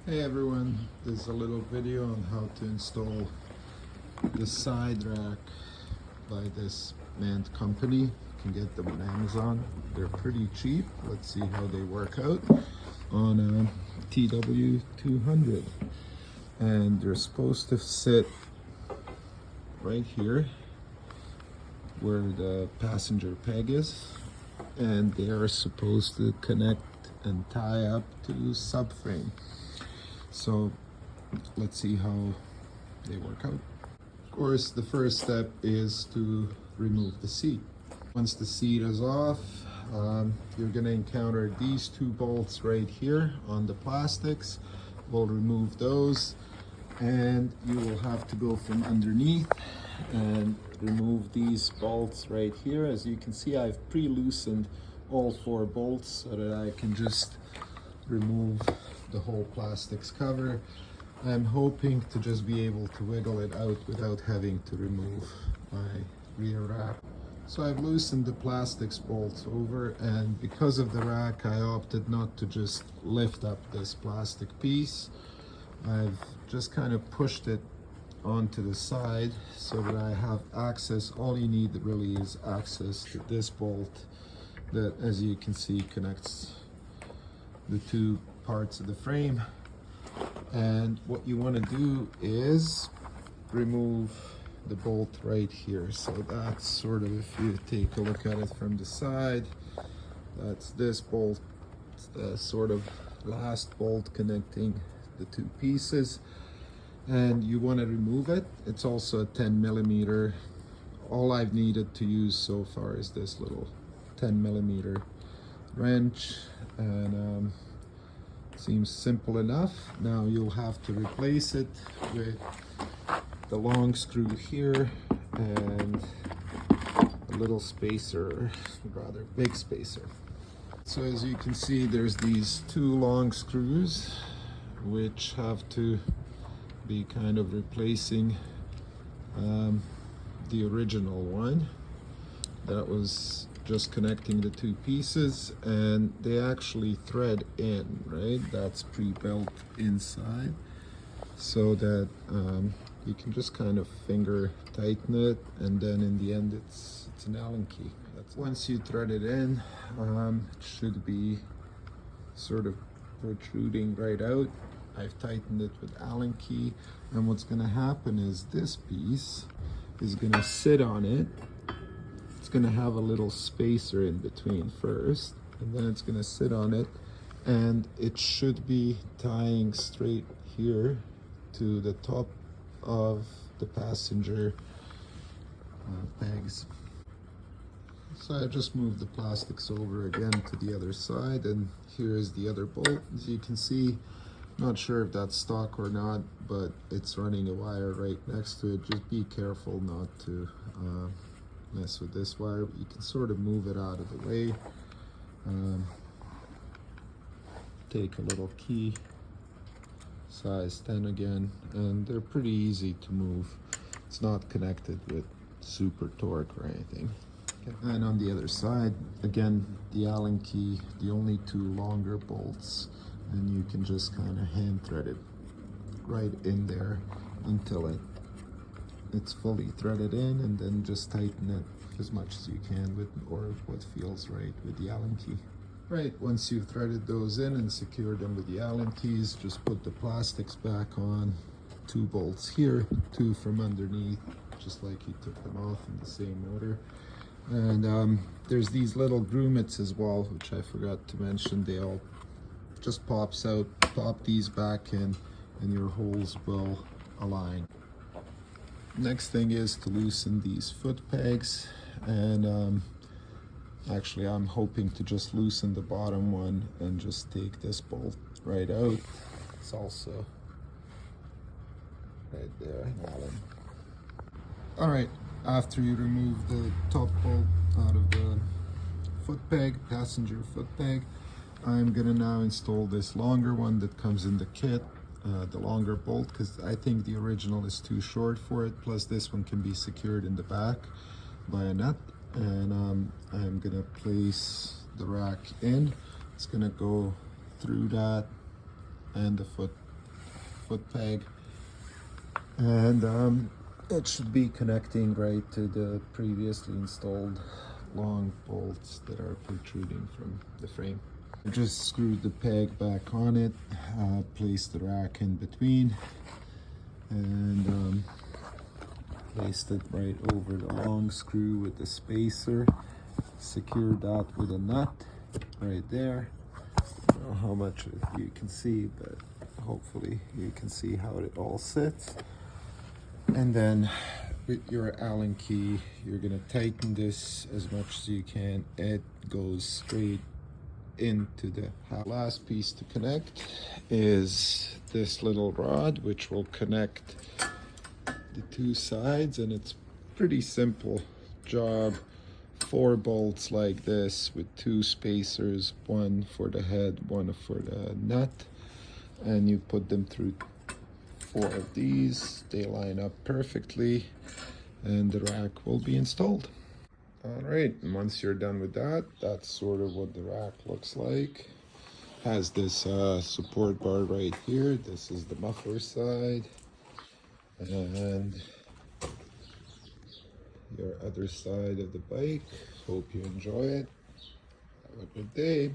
Hey everyone, there's a little video on how to install the side rack by this Mantt company. You can get them on Amazon. They're pretty cheap. Let's see how they work out on a Tw200. And they're supposed to sit right here where the passenger peg is, and they are supposed to connect and tie up to the subframe. So let's see how they work out. Of course, the first step is to remove the seat. Once the seat is off, you're going to encounter these two bolts right here on the plastics. We'll remove those, and you will have to go from underneath and remove these bolts right here. As you can see, I've pre-loosened all 4 bolts so that I can just remove the whole plastics cover. I'm hoping to just be able to wiggle it out without having to remove my rear rack. So I've loosened the plastics bolts over, and because of the rack I opted not to just lift up this plastic piece. I've just kind of pushed it onto the side so that I have access. All you need really is access to this bolt that, as you can see, connects the 2 parts of the frame. And what you want to do is remove the bolt right here. So that's sort of, if you take a look at it from the side, that's this bolt. It's the sort of last bolt connecting the 2 pieces, and you want to remove it. It's also a 10mm. All I've needed to use so far is this little 10mm wrench, and seems simple enough. Now you'll have to replace it with the long screw here and a little spacer, rather big spacer. So as you can see, there's these 2 long screws which have to be kind of replacing the original one that was just connecting the 2 pieces, and they actually thread in, right? That's pre-built inside so that you can just kind of finger tighten it, and then in the end it's an Allen key. Once you thread it in, it should be sort of protruding right out. I've tightened it with Allen key, and what's going to happen is this piece is going to sit on it. It's going to have a little spacer in between first, and then it's going to sit on it, and it should be tying straight here to the top of the passenger pegs. So I just moved the plastics over again to the other side, and here is the other bolt. As you can see, not sure if that's stock or not, but it's running a wire right next to it. Just be careful not to mess with this wire. You can sort of move it out of the way. Take a little key, size 10 again, and they're pretty easy to move. It's not connected with super torque or anything. Okay. And on the other side, again, the Allen key, the only 2 longer bolts, and you can just kind of hand thread it right in there until it's fully threaded in, and then just tighten it as much as you can with, or what feels right, with the Allen key. Right, once you've threaded those in and secured them with the Allen keys, just put the plastics back on. 2 bolts here, 2 from underneath, just like you took them off in the same order. And there's these little grommets as well, which I forgot to mention. They all just pops out. Pop these back in, and your holes will align. Next thing is to loosen these foot pegs, and actually I'm hoping to just loosen the bottom one and just take this bolt right out. It's also right there, Allen. All right, after you remove the top bolt out of the foot peg, passenger foot peg, I'm gonna now install this longer one that comes in the kit. The longer bolt, because I think the original is too short for it, plus this one can be secured in the back by a nut. And I'm gonna place the rack in. It's gonna go through that and the foot foot peg, and it should be connecting right to the previously installed long bolts that are protruding from the frame. Just screwed the peg back on it, placed the rack in between, and placed it right over the long screw with the spacer. Secured that with a nut right there. I don't know how much you can see, but hopefully you can see how it all sits. And then with your Allen key, you're gonna tighten this as much as you can. It goes straight into the last piece to connect is this little rod, which will connect the two sides, and it's pretty simple job. 4 bolts like this with 2 spacers, one for the head, one for the nut, and you put them through 4 of these. They line up perfectly and the rack will be installed. All right, and once you're done with that, that's sort of what the rack looks like. Has this support bar right here. This is the muffler side, and your other side of the bike. Hope you enjoy it. Have a good day.